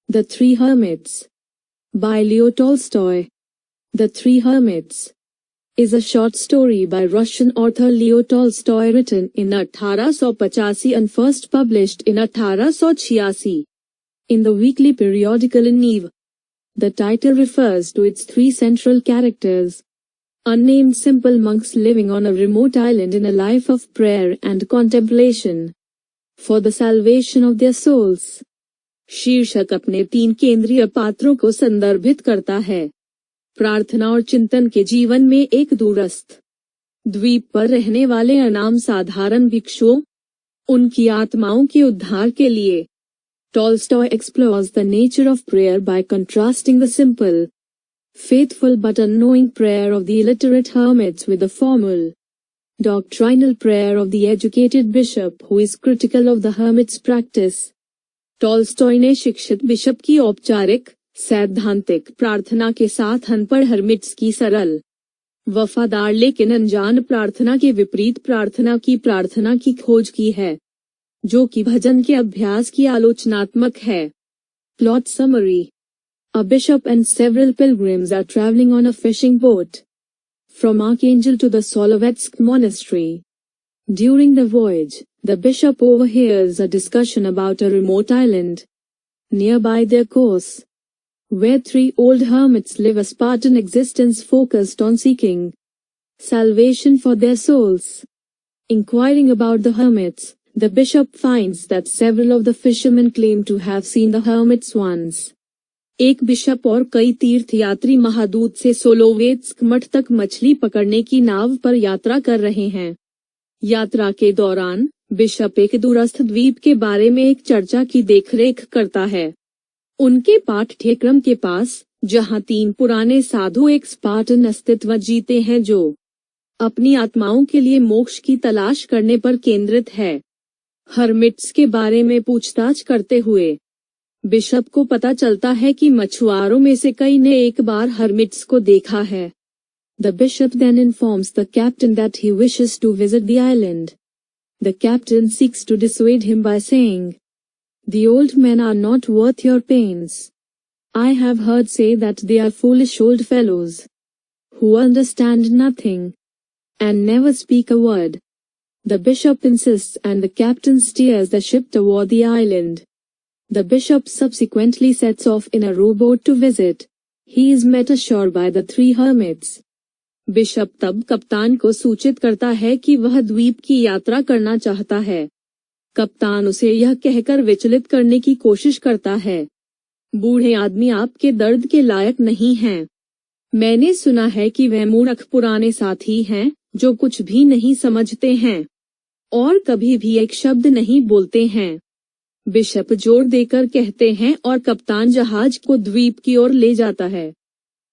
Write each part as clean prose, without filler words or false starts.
The Three Hermits by Leo Tolstoy. The Three Hermits is a short story by Russian author Leo Tolstoy written in 1885 and first published in 1886 in the weekly periodical Neve. The title refers to its three central characters, unnamed simple monks living on a remote island in a life of prayer and contemplation for the salvation of their souls. शीर्षक अपने तीन केंद्रीय पात्रों को संदर्भित करता है, प्रार्थना और चिंतन के जीवन में एक दूरस्थ द्वीप पर रहने वाले अनाम साधारण भिक्षुओं, उनकी आत्माओं के उद्धार के लिए। Tolstoy explores the nature of prayer by contrasting the simple, faithful but unknowing prayer of the illiterate hermits with the formal, doctrinal prayer of the educated bishop who is critical of the hermit's practice. Tolstoy ने शिक्षित bishop की औपचारिक, सैद्धांतिक प्रार्थना के साथ अनपढ़ hermits की सरल, वफादार लेकिन अनजान प्रार्थना के विपरीत प्रार्थना की खोज की है, जो कि भजन के अभ्यास की आलोचनात्मक है। Plot summary: A bishop and several pilgrims are traveling on a fishing boat from Archangel to the Solovetsky monastery. During the voyage, the bishop overhears a discussion about a remote island nearby their course, where three old hermits live a Spartan existence focused on seeking salvation for their souls. Inquiring about the hermits, the bishop finds that several of the fishermen claim to have seen the hermits once. एक bishop और कई तीर्थयात्री महादूत से सोलोवेत्स्क मठ तक मछली पकड़ने की नाव पर यात्रा कर रहे हैं। यात्रा के दौरान बिशप एक दूरस्थ द्वीप के बारे में एक चर्चा की देखरेख करता है। उनके पाठ्यक्रम के पास, जहां तीन पुराने साधु एक स्पार्टन अस्तित्व जीते हैं जो अपनी आत्माओं के लिए मोक्ष की तलाश करने पर केंद्रित है। हर्मिट्स के बारे में पूछताछ करते हुए बिशप को पता चलता है कि मछुआरों में से कई ने एक बार हर्मिट्स को देखा है। The bishop then informs the captain that he wishes to visit the island. The captain seeks to dissuade him by saying, "The old men are not worth your pains. I have heard say that they are foolish old fellows, who understand nothing, and never speak a word." The bishop insists and the captain steers the ship toward the island. The bishop subsequently sets off in a rowboat to visit. He is met ashore by the three hermits. Bishop तब कप्तान को सूचित करता है कि वह द्वीप की यात्रा करना चाहता है। कप्तान उसे यह कहकर विचलित करने की कोशिश करता है, बूढ़े आदमी आपके दर्द के लायक नहीं हैं। मैंने सुना है कि वह मूर्ख पुराने साथी हैं जो कुछ भी नहीं समझते हैं और कभी भी एक शब्द नहीं बोलते हैं। बिशप जोर देकर कहते हैं और कप्तान जहाज को द्वीप की ओर ले जाता है।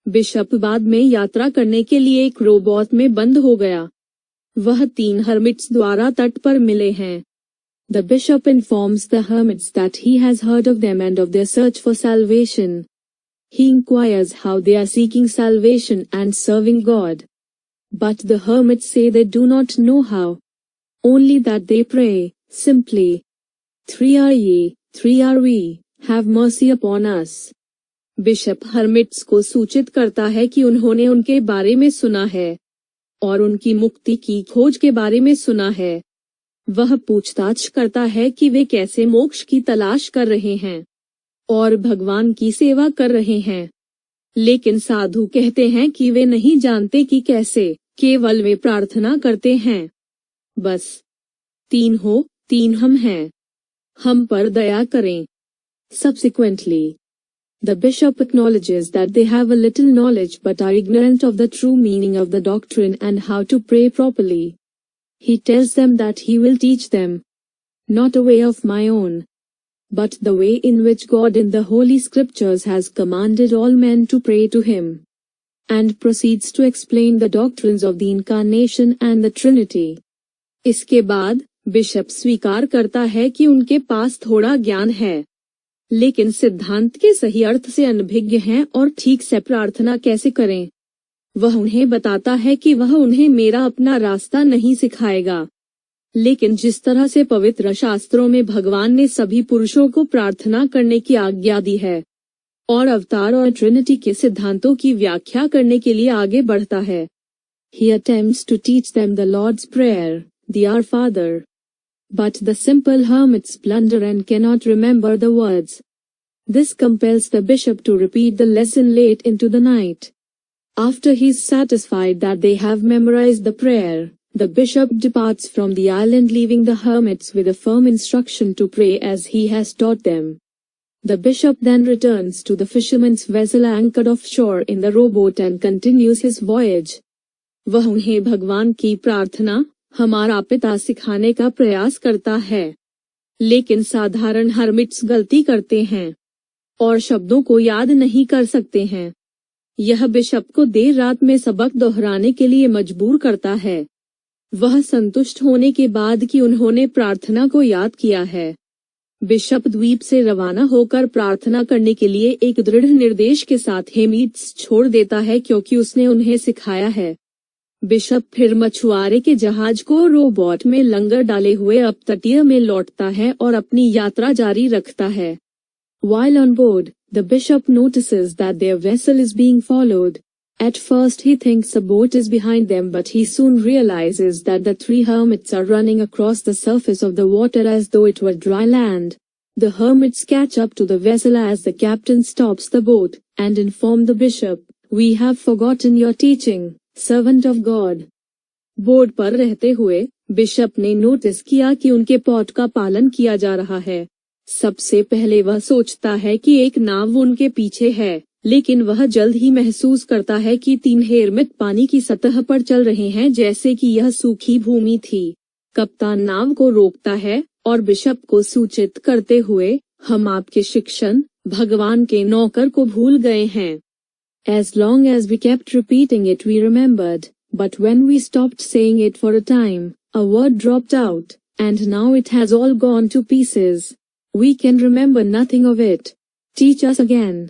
बिशप बाद में यात्रा करने के लिए एक रोबोट में बंद हो गया। वह तीन हर्मिट्स द्वारा तट पर मिले हैं। The bishop informs the hermits that he has heard of them and of their search for salvation. He inquires how they are seeking salvation and serving God. But the hermits say they do not know how. Only that they pray, simply, "Three are ye, three are we, have mercy upon us." Bishop hermits को सूचित करता है कि उन्होंने उनके बारे में सुना है और उनकी मुक्ति की खोज के बारे में सुना है। वह पूछताछ करता है कि वे कैसे मोक्ष की तलाश कर रहे हैं और भगवान की सेवा कर रहे हैं। लेकिन साधु कहते हैं कि वे नहीं जानते कि कैसे, केवल वे प्रार्थना करते हैं। बस तीन हो, तीन हम हैं, हम पर दया करें। Subsequently, the bishop acknowledges that they have a little knowledge but are ignorant of the true meaning of the doctrine and how to pray properly. He tells them that he will teach them, not a way of my own, but the way in which God in the Holy Scriptures has commanded all men to pray to him, and proceeds to explain the doctrines of the Incarnation and the Trinity. इसके बाद bishop स्वीकार करता है कि उनके पास थोड़ा ज्ञान है, लेकिन सिद्धांत के सही अर्थ से अनभिज्ञ हैं और ठीक से प्रार्थना कैसे करें। वह उन्हें बताता है कि वह उन्हें मेरा अपना रास्ता नहीं सिखाएगा, लेकिन जिस तरह से पवित्र शास्त्रों में भगवान ने सभी पुरुषों को प्रार्थना करने की आज्ञा दी है और अवतार और ट्रिनिटी के सिद्धांतों की व्याख्या करने के लिए आगे बढ़ता है, he attempts to teach them the Lord's Prayer, the Our Father. But the simple hermits blunder and cannot remember the words. This compels the bishop to repeat the lesson late into the night. After he is satisfied that they have memorized the prayer, the bishop departs from the island, leaving the hermits with a firm instruction to pray as he has taught them. The bishop then returns to the fisherman's vessel anchored offshore in the rowboat and continues his voyage. वह उन्हें भगवान की प्रार्थना हमारा पिता सिखाने का प्रयास करता है, लेकिन साधारण हर्मिट्स गलती करते हैं और शब्दों को याद नहीं कर सकते हैं। यह बिशप को देर रात में सबक दोहराने के लिए मजबूर करता है। वह संतुष्ट होने के बाद कि उन्होंने प्रार्थना को याद किया है, बिशप द्वीप से रवाना होकर प्रार्थना करने के लिए एक दृढ़ निर्देश के साथ हेमिट्स छोड़ देता है क्योंकि उसने उन्हें सिखाया है। बिशप फिर मछुआरे के जहाज को रोबोट में लंगर डाले हुए अपतटीय में लौटता है और अपनी यात्रा जारी रखता है। While on board, the bishop notices that their vessel is being followed. At first he thinks a boat is behind them, but he soon realizes that the three hermits are running across the surface of the water as though it were dry land. The hermits catch up to the vessel as the captain stops the boat, and inform the bishop, "We have forgotten your teaching, servant of God." Board पर रहते हुए bishop ने notice किया कि उनके pot का पालन किया जा रहा है। सबसे पहले वह सोचता है कि एक नाव उनके पीछे है, लेकिन वह जल्द ही महसूस करता है कि तीन हेरमिट पानी की सतह पर चल रहे हैं जैसे कि यह सूखी भूमि थी। कप्तान नाव को रोकता है और बिशप को सूचित करते हुए, "हम आपके शिक्षण भगवान के नौकर को भूल गए हैं." As long as we kept repeating it we remembered, but when we stopped saying it for a time, a word dropped out, and now it has all gone to pieces. We can remember nothing of it. Teach us again.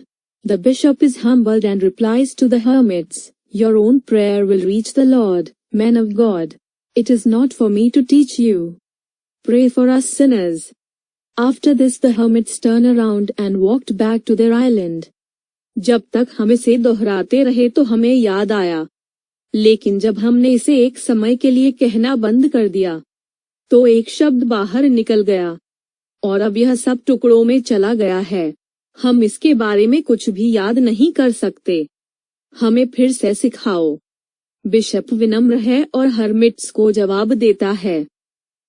The bishop is humbled and replies to the hermits, "Your own prayer will reach the Lord, men of God. It is not for me to teach you. Pray for us sinners." After this the hermits turn around and walked back to their island. जब तक हम इसे दोहराते रहे तो हमें याद आया, लेकिन जब हमने इसे एक समय के लिए कहना बंद कर दिया, तो एक शब्द बाहर निकल गया, और अब यह सब टुकड़ों में चला गया है। हम इसके बारे में कुछ भी याद नहीं कर सकते। हमें फिर से सिखाओ। बिशप विनम्र है और हर्मिट्स को जवाब देता है,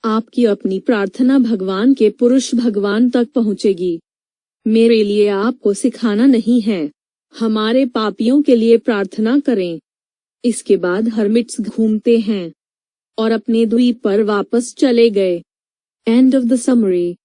"आपकी अपनी प्रार्थना भगवान के पुरुष भगवान तक पहुंचेगी। मेरे लिए आपको सिखाना नहीं है। हमारे पापियों के लिए प्रार्थना करें।" इसके बाद हर्मिट्स घूमते हैं और अपने द्वीप पर वापस चले गए। End of the summary.